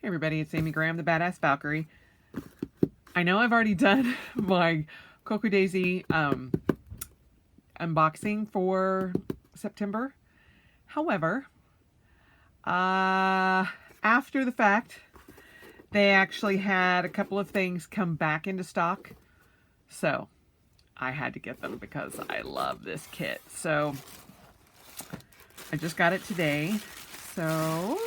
Hey everybody, it's Amy Graham, the Badass Valkyrie. I know I've already done my Cocoa Daisy unboxing for September. However, after the fact, they actually had a couple of things come back into stock. So I had to get them because I love this kit. So I just got it today. So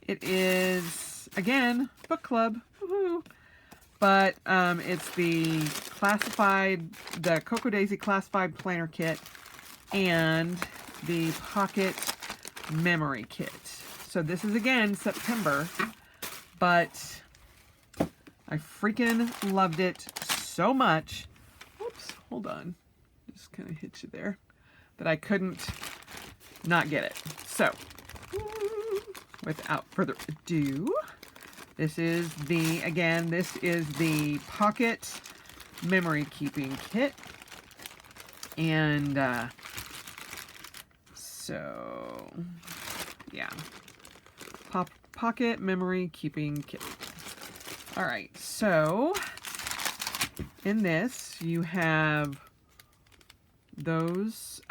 it is, again, book club. Woohoo! But it's the Cocoa Daisy classified planner kit and the pocket memory kit. So this is again September, but I freaking loved it so much. Whoops, hold on. Just kind of hit you there. That I couldn't not get it. So, without further ado, this is the pocket memory keeping kit. And so yeah, pocket memory keeping kit. All right, so in this you have those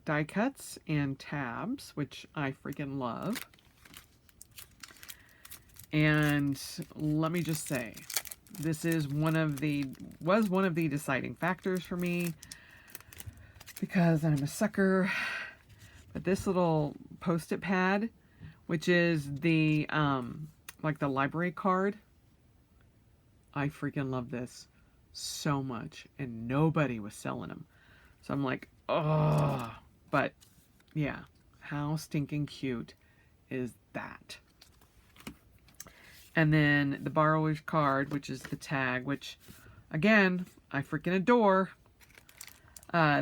die cuts and tabs, which I freaking love. And let me just say, this is one of the deciding factors for me because I'm a sucker. But this little post-it pad, which is the like the library card, I freaking love this so much, and nobody was selling them. So I'm like, oh, but yeah, how stinking cute is that? And then the borrower's card, which is the tag, which, again, I freaking adore.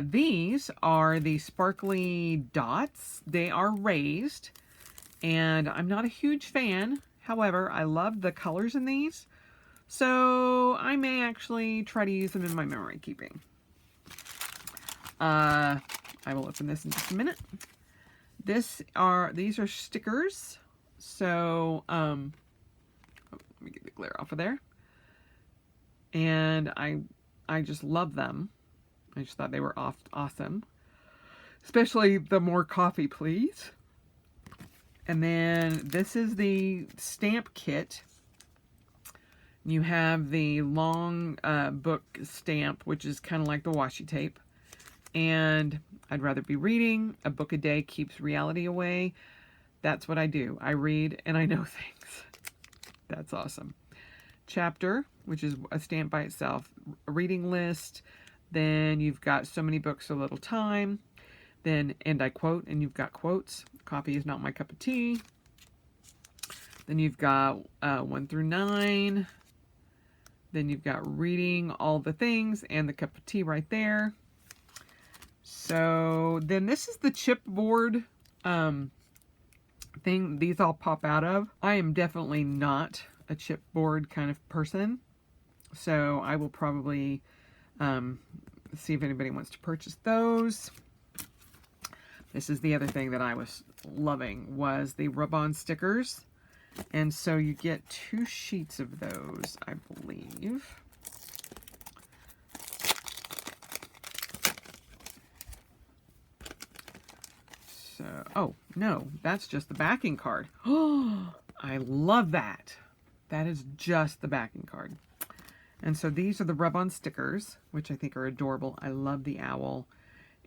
These are the sparkly dots. They are raised, and I'm not a huge fan. However, I love the colors in these, so I may actually try to use them in my memory keeping. I will open this in just a minute. These are stickers, so let me get the glare off of there. And I just love them. I just thought they were awesome. Especially the more coffee, please. And then this is the stamp kit. You have the long book stamp, which is kind of like the washi tape. And I'd rather be reading. A book a day keeps reality away. That's what I do. I read and I know things. That's awesome. Chapter, which is a stamp by itself. A reading list. Then you've got so many books, so little time. Then, and I quote, and you've got quotes. Coffee is not my cup of tea. Then you've got 1 through 9. Then you've got reading all the things and the cup of tea right there. So then this is the chipboard thing these all pop out of. I am definitely not a chipboard kind of person, so I will probably see if anybody wants to purchase those. This is the other thing that I was loving, was the rub-on stickers. And so you get 2 sheets of those, I believe. So, oh, no, that's just the backing card. Oh, I love that. That is just the backing card. And so these are the rub-on stickers, which I think are adorable. I love the owl.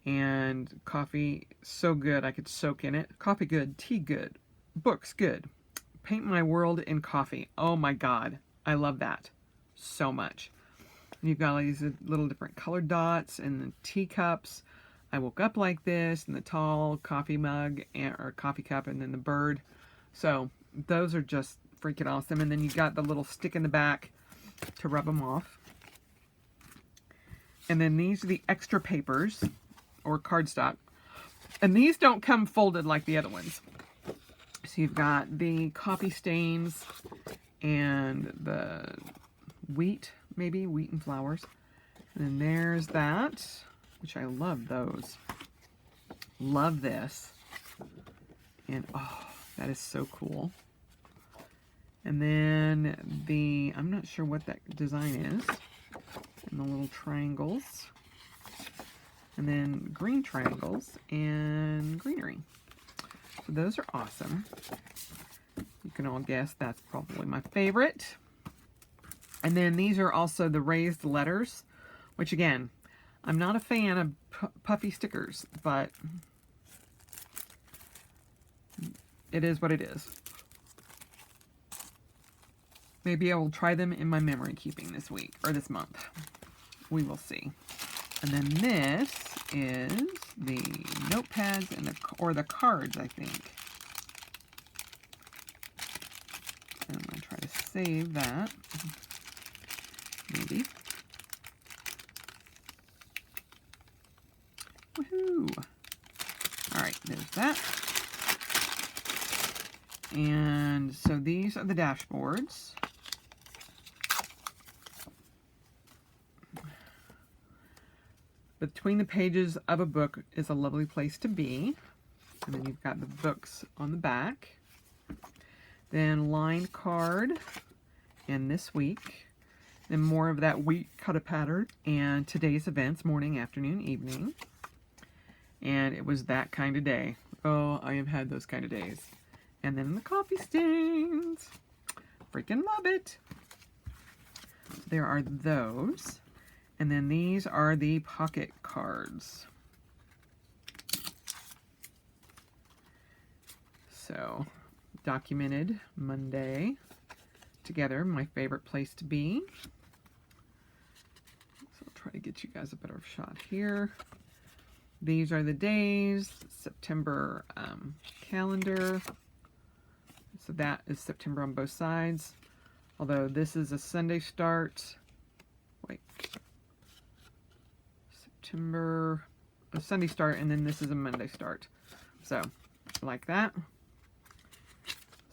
And coffee, so good. I could soak in it. Coffee good, tea good, books good. Paint my world in coffee. Oh my God. I love that so much. And you've got all these little different colored dots and the teacups. I woke up like this, and the tall coffee mug or coffee cup, and then the bird. So those are just freaking awesome. And then you got the little stick in the back to rub them off. And then these are the extra papers or cardstock. And these don't come folded like the other ones. So you've got the coffee stains and the wheat and flowers. And then there's that, which I love those. Love this. And oh, That is so cool. And then I'm not sure what that design is. And the little triangles. And then green triangles and greenery. So those are awesome. You can all guess that's probably my favorite. And then these are also the raised letters, which again, I'm not a fan of puffy stickers, but it is what it is. Maybe I will try them in my memory keeping this week, or this month. We will see. And then this is the notepads and the cards, I think. And I'm going to try to save that. Maybe. Woohoo! Alright, there's that. And so these are the dashboards. Between the pages of a book is a lovely place to be. And then you've got the books on the back. Then lined card. And this week. Then more of that week cut a pattern. And today's events, morning, afternoon, evening. And it was that kind of day. Oh, I have had those kind of days. And then the coffee stains. Freaking love it. So there are those. And then these are the pocket cards. So, documented Monday together, my favorite place to be. So I'll try to get you guys a better shot here. These are the days, September calendar. So that is September on both sides. Although this is a Sunday start. Wait. September, a Sunday start, and then this is a Monday start. So, like that.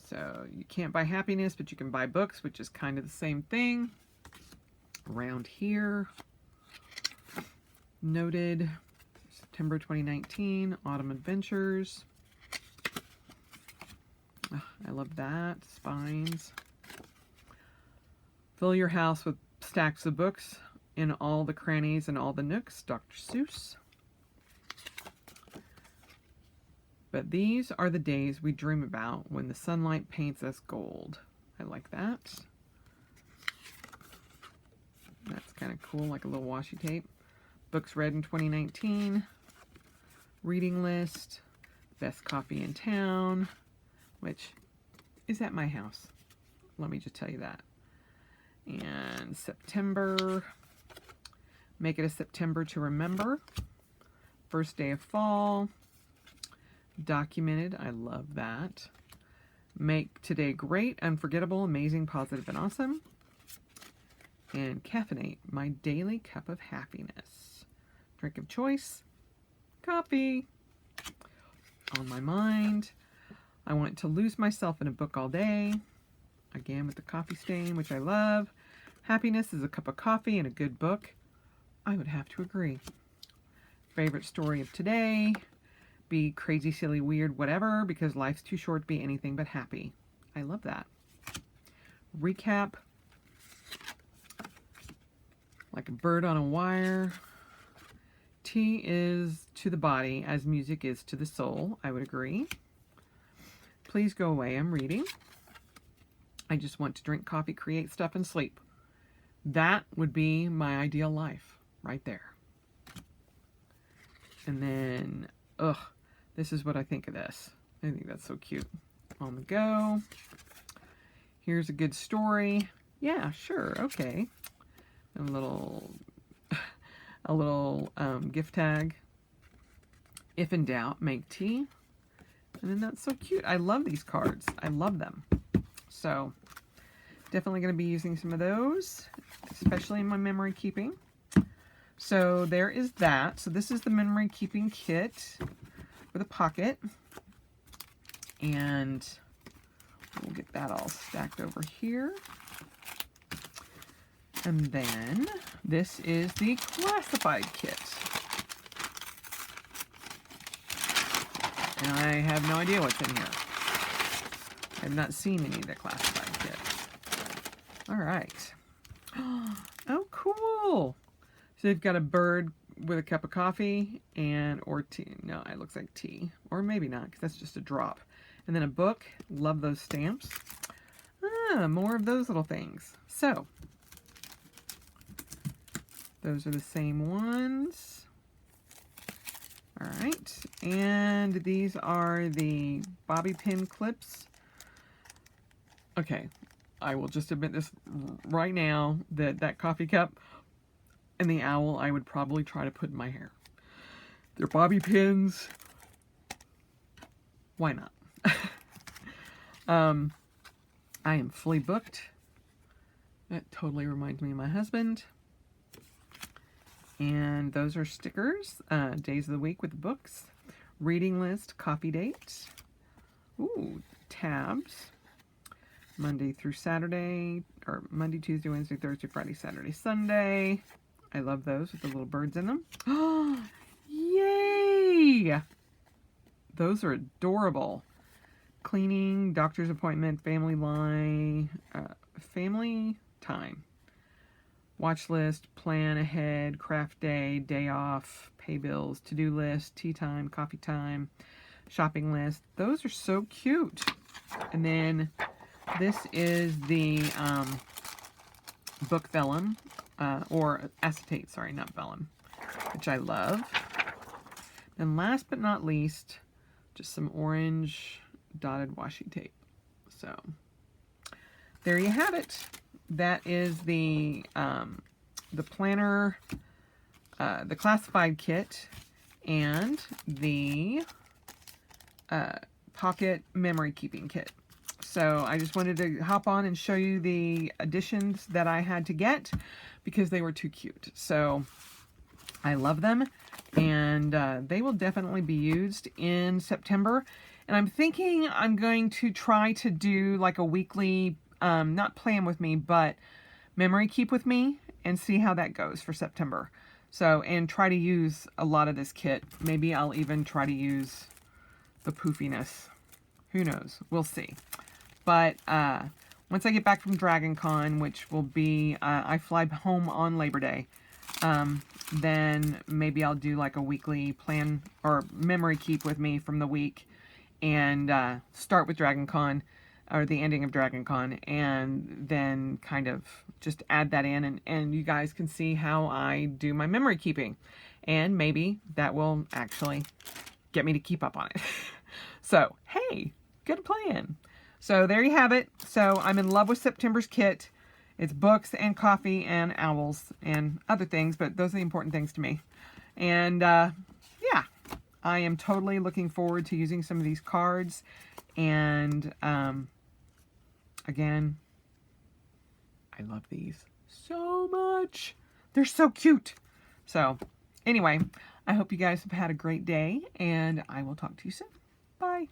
So, you can't buy happiness, but you can buy books, which is kind of the same thing. Around here. Noted. September 2019, Autumn Adventures. Oh, I love that. Spines. Fill your house with stacks of books in all the crannies and all the nooks. Dr. Seuss. But these are the days we dream about when the sunlight paints us gold. I like that. That's kind of cool, like a little washi tape. Books read in 2019. Reading list. Best coffee in town. Which is at my house. Let me just tell you that. And September. Make it a September to remember. First day of fall. Documented. I love that. Make today great, unforgettable, amazing, positive, and awesome. And caffeinate. My daily cup of happiness. Drink of choice. Coffee. On my mind. I want to lose myself in a book all day. Again with the coffee stain, which I love. Happiness is a cup of coffee and a good book. I would have to agree. Favorite story of today. Be crazy, silly, weird, whatever, because life's too short to be anything but happy. I love that. Recap. Like a bird on a wire. Tea is to the body as music is to the soul. I would agree. Please go away. I'm reading. I just want to drink coffee, create stuff, and sleep. That would be my ideal life right there. And then, this is what I think of this. I think that's so cute. On the go. Here's a good story. Yeah, sure. Okay. A little gift tag. If in doubt, make tea. And then that's so cute. I love these cards. I love them. So, definitely going to be using some of those, especially in my memory keeping. So, there is that. So, this is the memory keeping kit with a pocket. And we'll get that all stacked over here. And then, this is the classified kit. And I have no idea what's in here. I've not seen any of the classified kits. All right. Oh, cool. So they've got a bird with a cup of coffee or tea. No, it looks like tea. Or maybe not, because that's just a drop. And then a book. Love those stamps. More of those little things. So, those are the same ones. All right. And these are the bobby pin clips. Okay. I will just admit this right now, that coffee cup and the owl I would probably try to put in my hair. They're bobby pins. Why not? I am fully booked. That totally reminds me of my husband. And those are stickers. Days of the week with books. Reading list, coffee date. Ooh, tabs. Monday through Saturday, or Monday, Tuesday, Wednesday, Thursday, Friday, Saturday, Sunday. I love those with the little birds in them. Oh, yay! Those are adorable. Cleaning, doctor's appointment, family time. Watch list, plan ahead, craft day, day off, pay bills, to-do list, tea time, coffee time, shopping list. Those are so cute. And then this is the book vellum, or acetate, sorry, not vellum, which I love. And last but not least, just some orange dotted washi tape. So there you have it. That is the planner, the classified kit, and the pocket memory keeping kit. So I just wanted to hop on and show you the additions that I had to get because they were too cute. So I love them, and they will definitely be used in September. And I'm thinking I'm going to try to do like a weekly, not plan with me, but memory keep with me and see how that goes for September. So, and try to use a lot of this kit. Maybe I'll even try to use the poofiness. Who knows? We'll see. But once I get back from Dragon Con, which will be, I fly home on Labor Day, then maybe I'll do like a weekly plan or memory keep with me from the week and start with Dragon Con or the ending of Dragon Con, and then kind of just add that in, and you guys can see how I do my memory keeping, and maybe that will actually get me to keep up on it. So, hey, good plan. So there you have it. So I'm in love with September's kit. It's books and coffee and owls and other things, but those are the important things to me. And yeah, I am totally looking forward to using some of these cards. And again, I love these so much. They're so cute. So anyway, I hope you guys have had a great day, and I will talk to you soon. Bye.